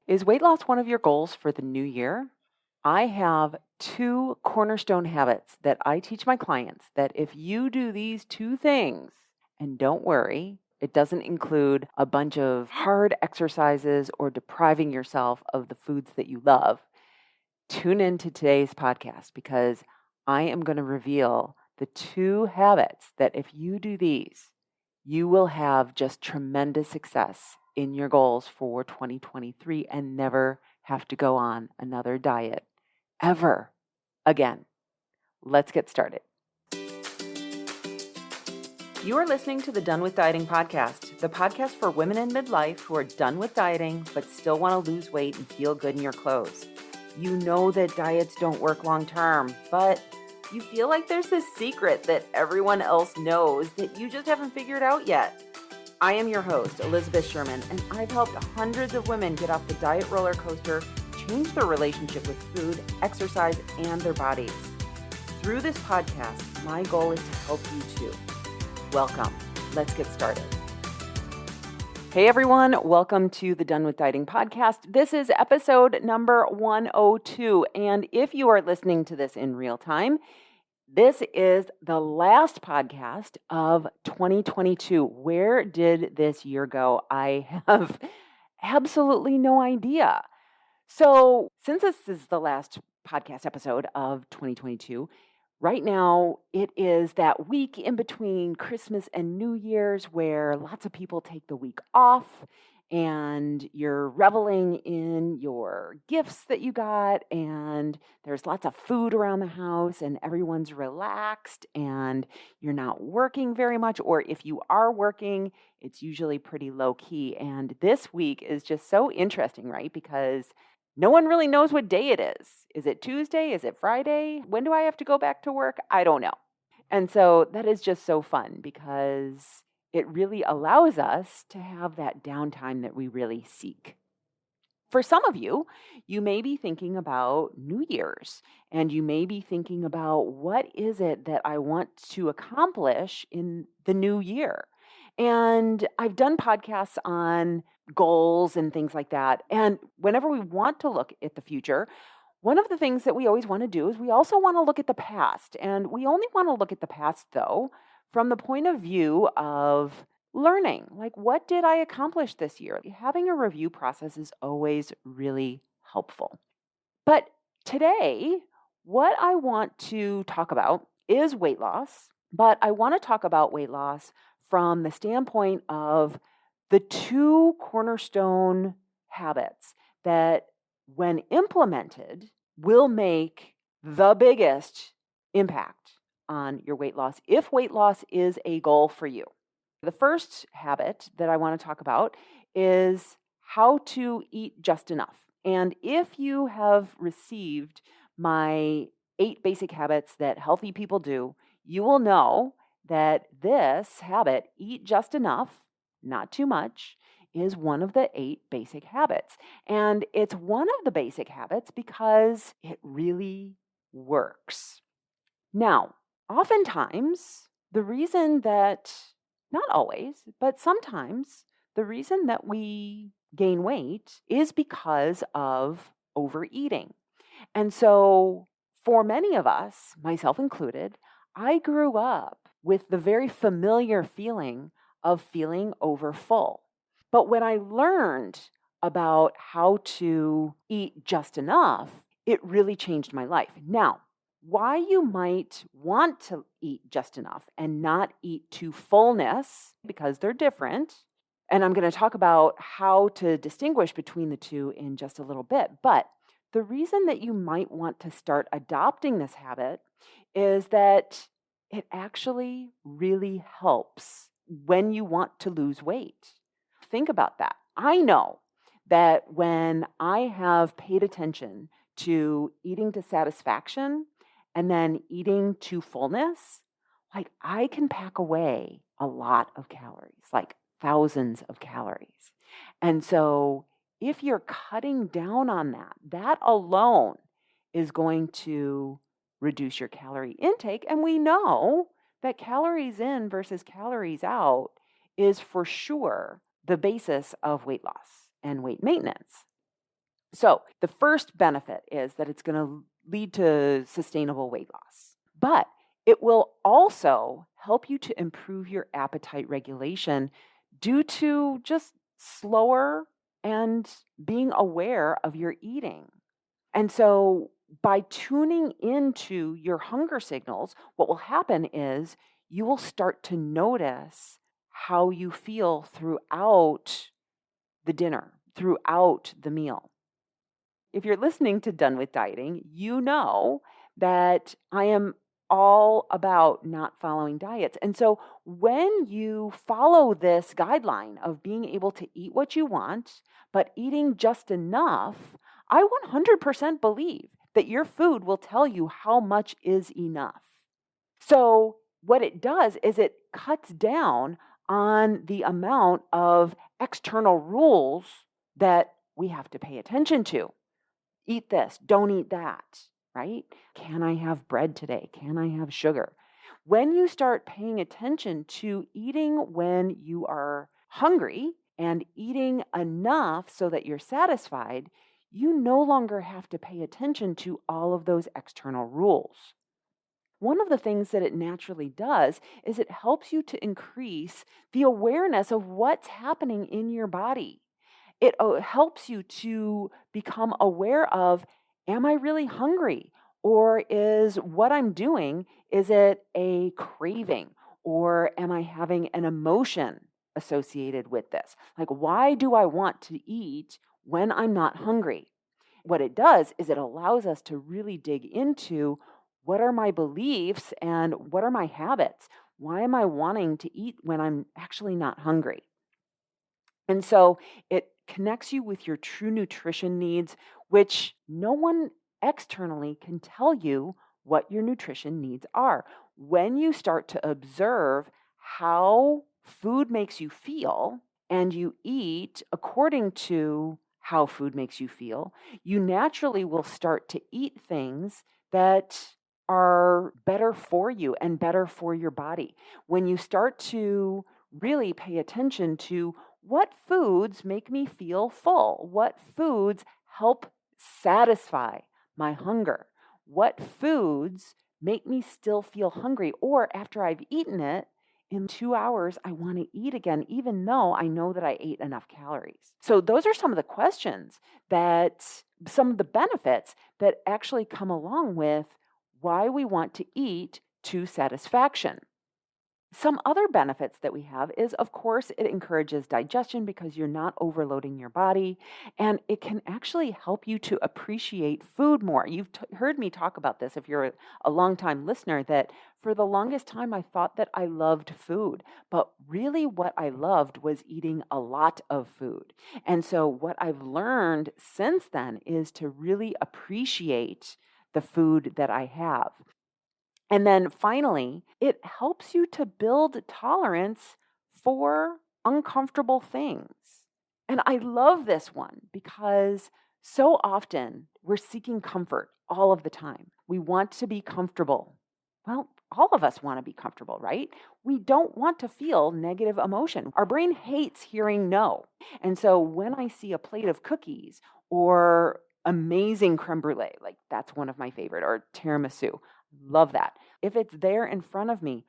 Is weight loss one of your goals for the new year? I have two cornerstone habits that I teach my clients that if you do these two things, and don't worry, it doesn't include a bunch of hard exercises or depriving yourself of the foods that you love. Tune into today's podcast because I am going to reveal the two habits that if you do these, you will have just tremendous success in your goals for 2023 and never have to go on another diet ever again. Let's get started. You are listening to the Done with Dieting podcast, the podcast for women in midlife who are done with dieting but still want to lose weight and feel good in your clothes. You know that diets don't work long term, but you feel like there's this secret that everyone else knows that you just haven't figured out yet. I am your host, Elizabeth Sherman, and I've helped hundreds of women get off the diet roller coaster, change their relationship with food, exercise, and their bodies. Through this podcast, my goal is to help you too. Welcome. Let's get started. Hey everyone, welcome to the Done with Dieting podcast. This is episode number 102, and if you are listening to this in real time, this is the last podcast of 2022. Where did this year go? I have absolutely no idea. So, since this is the last podcast episode of 2022, right now it is that week in between Christmas and New Year's where lots of people take the week off and you're reveling in your gifts that you got, and there's lots of food around the house and everyone's relaxed and you're not working very much, or if you are working, it's usually pretty low key. And this week is just so interesting, right? Because no one really knows what day it is. Is it Tuesday? Is it Friday? When do I have to go back to work? I don't know. And so that is just so fun because it really allows us to have that downtime that we really seek. For some of you, you may be thinking about New Year's, and you may be thinking about what is it that I want to accomplish in the new year. And I've done podcasts on goals and things like that. And whenever we want to look at the future, one of the things that we always want to do is we also want to look at the past. And we only want to look at the past, though, from the point of view of learning. Like, what did I accomplish this year? Having a review process is always really helpful. But today, what I want to talk about is weight loss, but I want to talk about weight loss from the standpoint of the two cornerstone habits that, when implemented, will make the biggest impact on your weight loss if weight loss is a goal for you. The first habit that I want to talk about is how to eat just enough. And if you have received my 8 basic habits that healthy people do, you will know that this habit, eat just enough, not too much, is one of the 8 basic habits. And it's one of the basic habits because it really works. Now, oftentimes, the reason that, not always, but sometimes, the reason that we gain weight is because of overeating. And so, for many of us, myself included, I grew up with the very familiar feeling of feeling overfull. But when I learned about how to eat just enough, it really changed my life. Now, why you might want to eat just enough and not eat to fullness, because they're different. And I'm going to talk about how to distinguish between the two in just a little bit. But the reason that you might want to start adopting this habit is that it actually really helps when you want to lose weight. Think about that. I know that when I have paid attention to eating to satisfaction and then eating to fullness, like I can pack away a lot of calories, like thousands of calories. And so if you're cutting down on that, that alone is going to reduce your calorie intake. And we know that calories in versus calories out is for sure the basis of weight loss and weight maintenance. So the first benefit is that it's going to lead to sustainable weight loss, but it will also help you to improve your appetite regulation due to just slower and being aware of your eating. And so by tuning into your hunger signals, what will happen is you will start to notice how you feel throughout the dinner, throughout the meal. If you're listening to Done with Dieting, you know that I am all about not following diets. And so when you follow this guideline of being able to eat what you want, but eating just enough, I 100% believe that your food will tell you how much is enough. So what it does is it cuts down on the amount of external rules that we have to pay attention to. Eat this, don't eat that, right? Can I have bread today? Can I have sugar? When you start paying attention to eating when you are hungry and eating enough so that you're satisfied, you no longer have to pay attention to all of those external rules. One of the things that it naturally does is it helps you to increase the awareness of what's happening in your body. It helps you to become aware of, am I really hungry? Or is what I'm doing, is it a craving? Or am I having an emotion associated with this? Like, why do I want to eat when I'm not hungry? What it does is it allows us to really dig into, what are my beliefs and what are my habits? Why am I wanting to eat when I'm actually not hungry? And so it connects you with your true nutrition needs, which no one externally can tell you what your nutrition needs are. When you start to observe how food makes you feel and you eat according to how food makes you feel, you naturally will start to eat things that are better for you and better for your body. When you start to really pay attention to, what foods make me feel full? What foods help satisfy my hunger? What foods make me still feel hungry? Or after I've eaten it, in 2 hours, I want to eat again, even though I know that I ate enough calories. So, those are some of the questions some of the benefits that actually come along with why we want to eat to satisfaction. Some other benefits that we have is, of course, it encourages digestion because you're not overloading your body, and it can actually help you to appreciate food more. You've heard me talk about this if you're a longtime listener, that for the longest time I thought that I loved food, but really what I loved was eating a lot of food. And so what I've learned since then is to really appreciate the food that I have. And then finally, it helps you to build tolerance for uncomfortable things. And I love this one because so often we're seeking comfort all of the time. We want to be comfortable. Well, all of us want to be comfortable, right? We don't want to feel negative emotion. Our brain hates hearing no. And so when I see a plate of cookies or amazing creme brulee, like that's one of my favorite, or tiramisu, love that. If it's there in front of me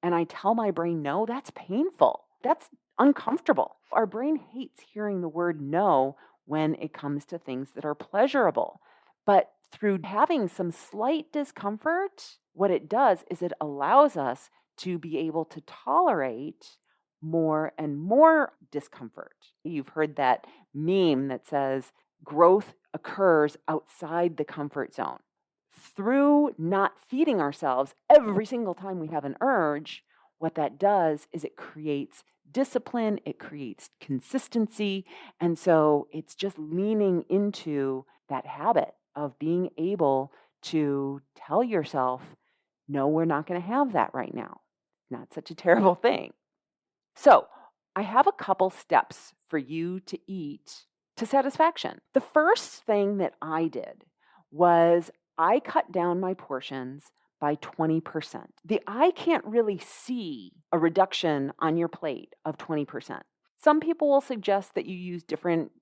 and I tell my brain no, that's painful. That's uncomfortable. Our brain hates hearing the word no when it comes to things that are pleasurable. But through having some slight discomfort, what it does is it allows us to be able to tolerate more and more discomfort. You've heard that meme that says growth occurs outside the comfort zone. Through not feeding ourselves every single time we have an urge, what that does is it creates discipline, it creates consistency. And so it's just leaning into that habit of being able to tell yourself, no, we're not going to have that right now. Not such a terrible thing. So I have a couple steps for you to eat to satisfaction. The first thing that I did was I cut down my portions by 20%. The eye can't really see a reduction on your plate of 20%. Some people will suggest that you use different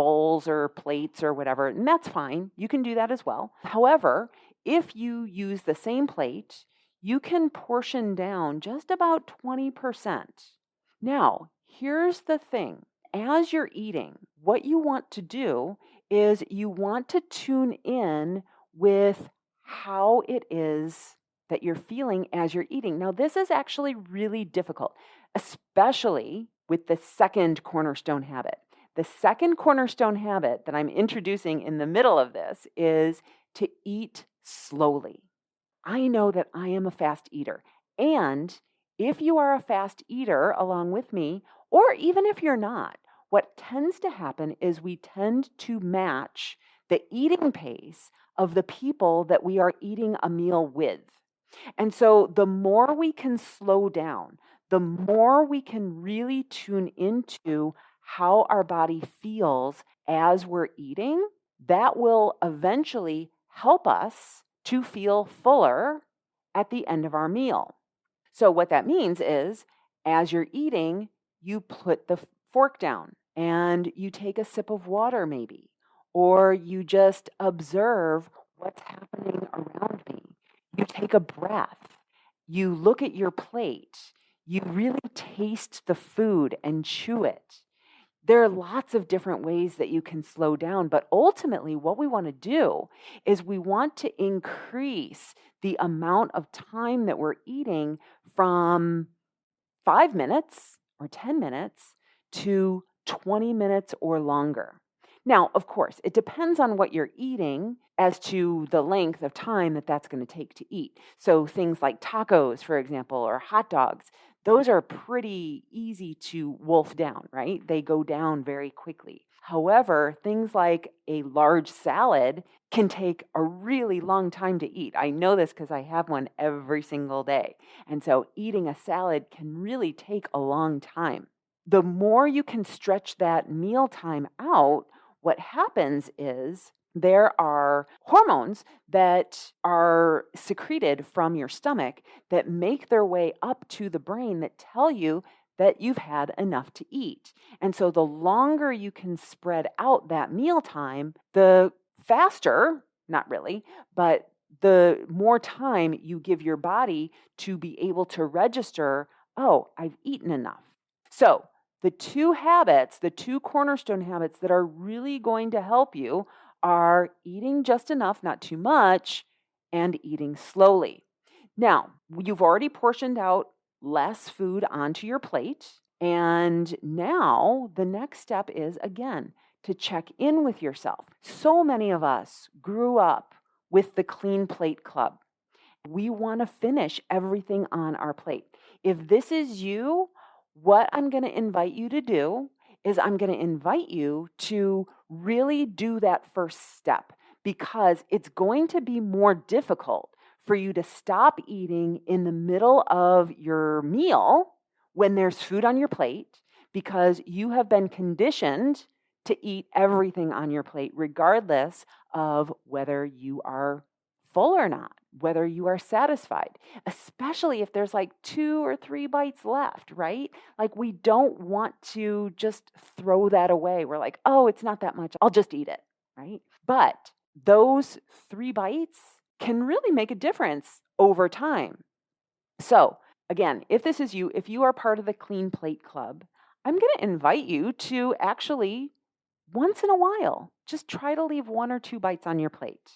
bowls or plates or whatever, and that's fine. You can do that as well. However, if you use the same plate, you can portion down just about 20%. Now, here's the thing. As you're eating, what you want to do is you want to tune in with how it is that you're feeling as you're eating. Now, this is actually really difficult, especially with the second cornerstone habit. The second cornerstone habit that I'm introducing in the middle of this is to eat slowly. I know that I am a fast eater. And if you are a fast eater along with me, or even if you're not, what tends to happen is we tend to match the eating pace of the people that we are eating a meal with. And so the more we can slow down, the more we can really tune into how our body feels as we're eating, that will eventually help us to feel fuller at the end of our meal. So what that means is as you're eating, you put the fork down and you take a sip of water maybe, or you just observe what's happening around me. You take a breath, you look at your plate, you really taste the food and chew it. There are lots of different ways that you can slow down, but ultimately what we want to do is we want to increase the amount of time that we're eating from 5 minutes or 10 minutes to 20 minutes or longer. Now, of course, it depends on what you're eating as to the length of time that that's going to take to eat. So things like tacos, for example, or hot dogs, those are pretty easy to wolf down, right? They go down very quickly. However, things like a large salad can take a really long time to eat. I know this because I have one every single day. And so eating a salad can really take a long time. The more you can stretch that meal time out, what happens is there are hormones that are secreted from your stomach that make their way up to the brain that tell you that you've had enough to eat. And so the longer you can spread out that meal time, the faster, not really, but the more time you give your body to be able to register, oh, I've eaten enough. So the two cornerstone habits that are really going to help you are eating just enough, not too much, and eating slowly. Now, you've already portioned out less food onto your plate. And now the next step is, again, to check in with yourself. So many of us grew up with the Clean Plate Club. We want to finish everything on our plate. If this is you, what I'm going to invite you to do is I'm going to invite you to really do that first step, because it's going to be more difficult for you to stop eating in the middle of your meal when there's food on your plate, because you have been conditioned to eat everything on your plate, regardless of whether you are full or not, whether you are satisfied, especially if there's like 2 or 3 bites left, right? Like we don't want to just throw that away. We're like, oh, it's not that much, I'll just eat it, right? But those 3 bites can really make a difference over time. So again, if this is you, if you are part of the Clean Plate Club, I'm going to invite you to actually, once in a while, just try to leave 1 or 2 bites on your plate.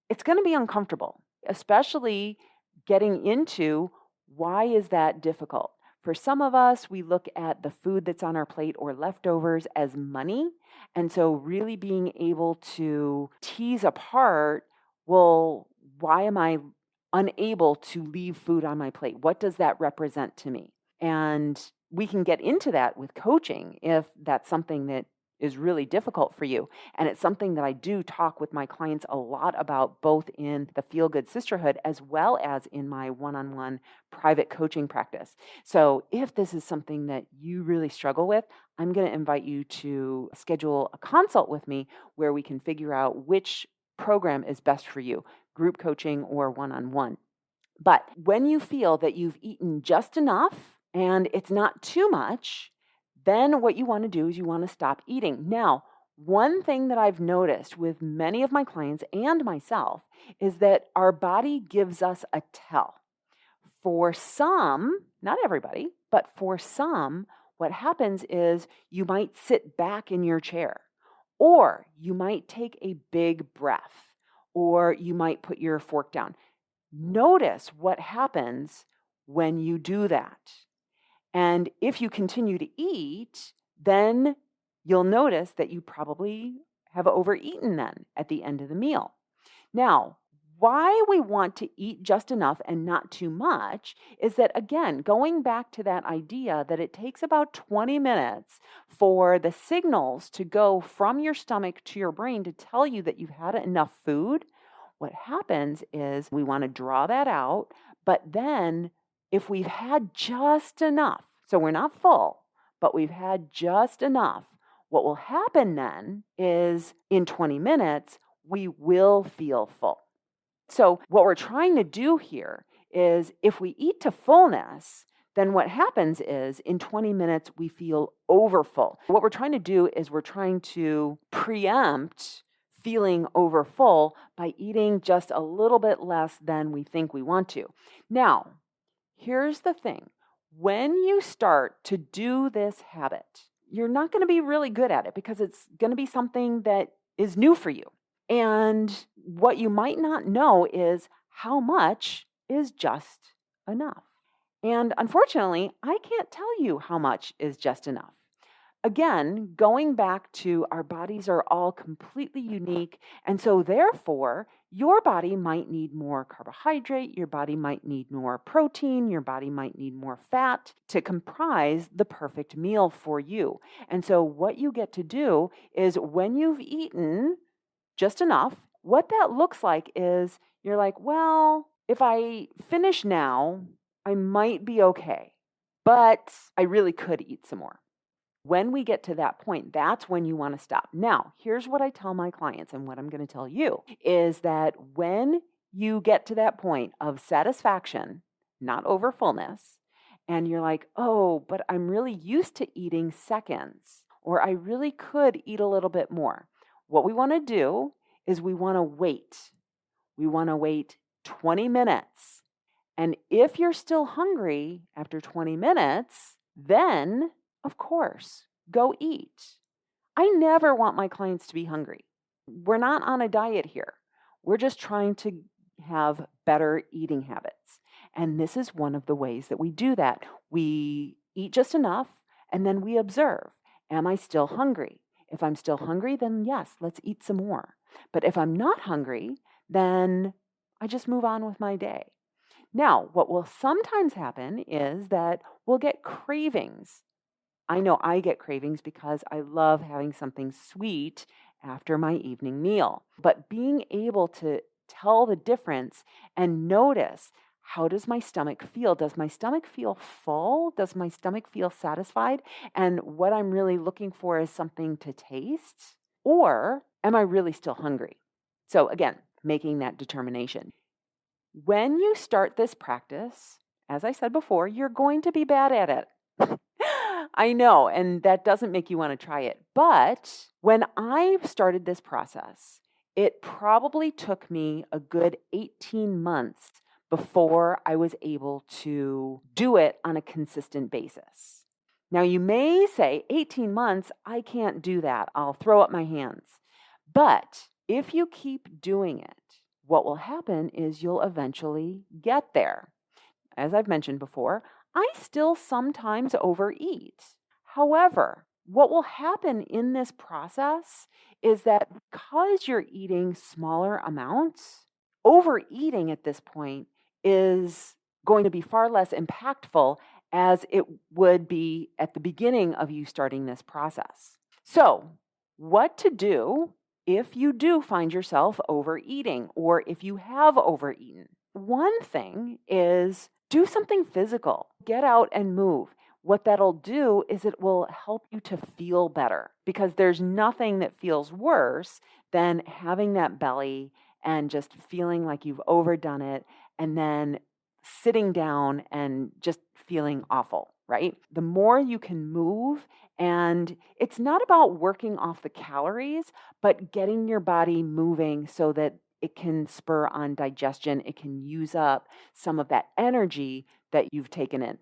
It's going to be uncomfortable, especially getting into why is that difficult. For some of us, we look at the food that's on our plate or leftovers as money. And so really being able to tease apart, well, why am I unable to leave food on my plate? What does that represent to me? And we can get into that with coaching if that's something that is really difficult for you. And it's something that I do talk with my clients a lot about, both in the Feel Good Sisterhood as well as in my one-on-one private coaching practice. So if this is something that you really struggle with, I'm going to invite you to schedule a consult with me where we can figure out which program is best for you, group coaching or one-on-one. But when you feel that you've eaten just enough and it's not too much, then what you want to do is you want to stop eating. Now, One thing that I've noticed with many of my clients and myself is that our body gives us a tell. For some, not everybody, but for some, what happens is you might sit back in your chair, or you might take a big breath, or you might put your fork down. Notice what happens when you do that. And if you continue to eat, then you'll notice that you probably have overeaten then at the end of the meal. Now, why we want to eat just enough and not too much is that, again, going back to that idea that it takes about 20 minutes for the signals to go from your stomach to your brain to tell you that you've had enough food. What happens is we want to draw that out, but then if we've had just enough, so we're not full, but we've had just enough, what will happen then is in 20 minutes, we will feel full. So what we're trying to do here is if we eat to fullness, then what happens is in 20 minutes, we feel overfull. What we're trying to do is we're trying to preempt feeling overfull by eating just a little bit less than we think we want to. Now, here's the thing. When you start to do this habit, you're not going to be really good at it because it's going to be something that is new for you. And what you might not know is how much is just enough. And unfortunately, I can't tell you how much is just enough. Again, going back to our bodies are all completely unique. And so therefore, your body might need more carbohydrate, your body might need more protein, your body might need more fat to comprise the perfect meal for you. And so what you get to do is when you've eaten just enough, what that looks like is you're like, well, if I finish now, I might be okay, but I really could eat some more. When we get to that point, that's when you want to stop. Now, here's what I tell my clients and what I'm going to tell you is that when you get to that point of satisfaction, not over fullness, and you're like, oh, but I'm really used to eating seconds, or I really could eat a little bit more. What we want to do is we want to wait. We want to wait 20 minutes. And if you're still hungry after 20 minutes, then of course, go eat. I never want my clients to be hungry. We're not on a diet here. We're just trying to have better eating habits. And this is one of the ways that we do that. We eat just enough and then we observe. Am I still hungry? If I'm still hungry, then yes, let's eat some more. But if I'm not hungry, then I just move on with my day. Now, what will sometimes happen is that we'll get cravings. I know I get cravings because I love having something sweet after my evening meal. But being able to tell the difference and notice, how does my stomach feel? Does my stomach feel full? Does my stomach feel satisfied? And what I'm really looking for is something to taste? Or am I really still hungry? So again, making that determination. When you start this practice, as I said before, you're going to be bad at it. I know, and that doesn't make you want to try it. But when I started this process, it probably took me a good 18 months before I was able to do it on a consistent basis. Now, you may say, 18 months, I can't do that. I'll throw up my hands. But if you keep doing it, what will happen is you'll eventually get there. As I've mentioned before, I still sometimes overeat. However, what will happen in this process is that because you're eating smaller amounts, overeating at this point is going to be far less impactful as it would be at the beginning of you starting this process. So, what to do if you do find yourself overeating or if you have overeaten? One thing is do something physical. Get out and move. What that'll do is it will help you to feel better because there's nothing that feels worse than having that belly and just feeling like you've overdone it and then sitting down and just feeling awful, right? The more you can move And it's not about working off the calories, but getting your body moving so that it can spur on digestion. It can use up some of that energy that you've taken in.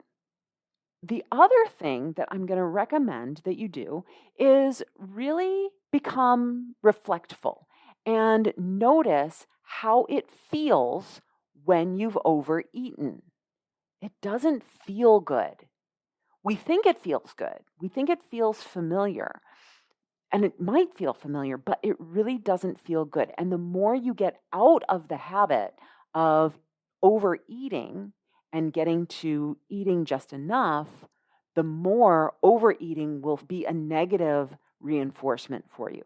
The other thing that I'm going to recommend that you do is really become reflectful and notice how it feels when you've overeaten. It doesn't feel good. We think it feels good. We think it feels familiar. And it might feel familiar, but it really doesn't feel good. And the more you get out of the habit of overeating and getting to eating just enough, the more overeating will be a negative reinforcement for you.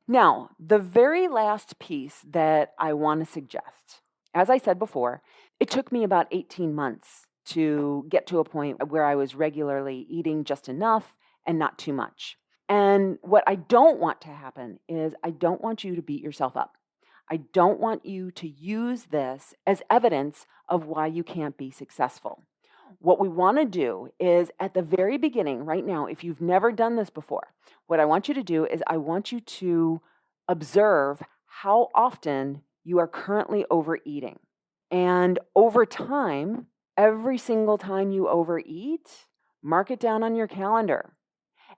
Now, the very last piece that I want to suggest, as I said before, it took me about 18 months to get to a point where I was regularly eating just enough and not too much. And what I don't want to happen is I don't want you to beat yourself up. I don't want you to use this as evidence of why you can't be successful. What we want to do is at the very beginning, right now, if you've never done this before, what I want you to do is I want you to observe how often you are currently overeating. And over time, every single time you overeat, mark it down on your calendar.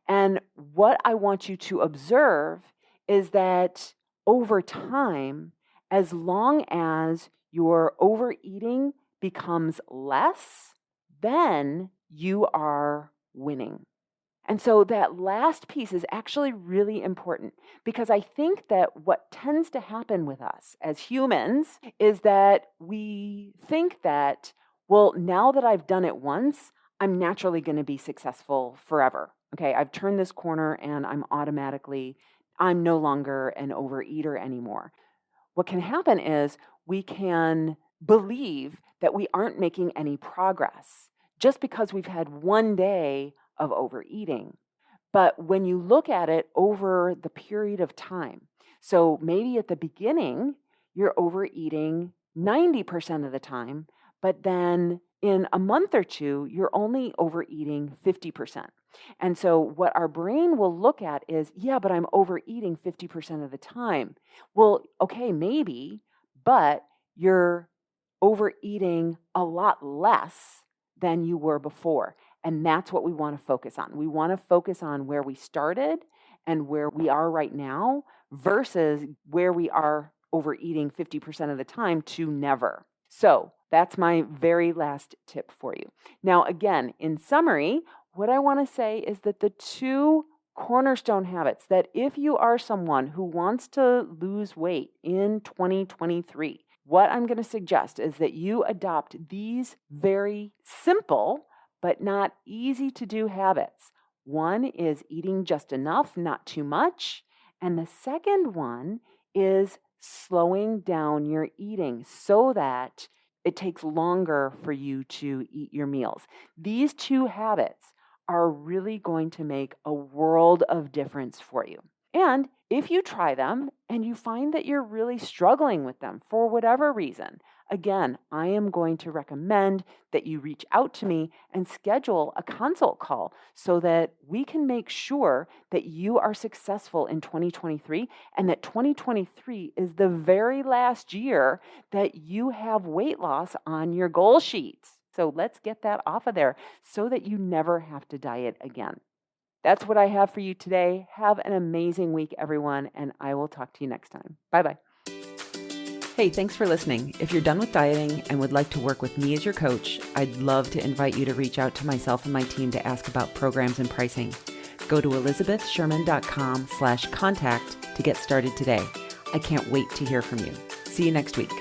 And what I want you to observe is that over time, as long as your overeating becomes less, then you are winning. And so that last piece is actually really important because I think that what tends to happen with us as humans is that we think that, well, now that I've done it once, I'm naturally going to be successful forever. Okay, I've turned this corner and I'm no longer an overeater anymore. What can happen is we can believe that we aren't making any progress just because we've had one day of overeating. But when you look at it over the period of time, so maybe at the beginning, you're overeating 90% of the time, but then in a month or two, you're only overeating 50%. And so what our brain will look at is, yeah, but I'm overeating 50% of the time. Well, okay, maybe, but you're overeating a lot less than you were before. And that's what we want to focus on. We want to focus on where we started and where we are right now versus where we are overeating 50% of the time to never. So that's my very last tip for you. Now, again, in summary, what I want to say is that the two cornerstone habits that if you are someone who wants to lose weight in 2023, what I'm going to suggest is that you adopt these very simple but not easy to do habits. One is eating just enough, not too much. And the second one is slowing down your eating so that it takes longer for you to eat your meals. These two habits are really going to make a world of difference for you. And if you try them and you find that you're really struggling with them for whatever reason, again, I am going to recommend that you reach out to me and schedule a consult call so that we can make sure that you are successful in 2023 and that 2023 is the very last year that you have weight loss on your goal sheets. So let's get that off of there so that you never have to diet again. That's what I have for you today. Have an amazing week, everyone, and I will talk to you next time. Bye-bye. Hey, thanks for listening. If you're done with dieting and would like to work with me as your coach, I'd love to invite you to reach out to myself and my team to ask about programs and pricing. Go to elizabethsherman.com/contact to get started today. I can't wait to hear from you. See you next week.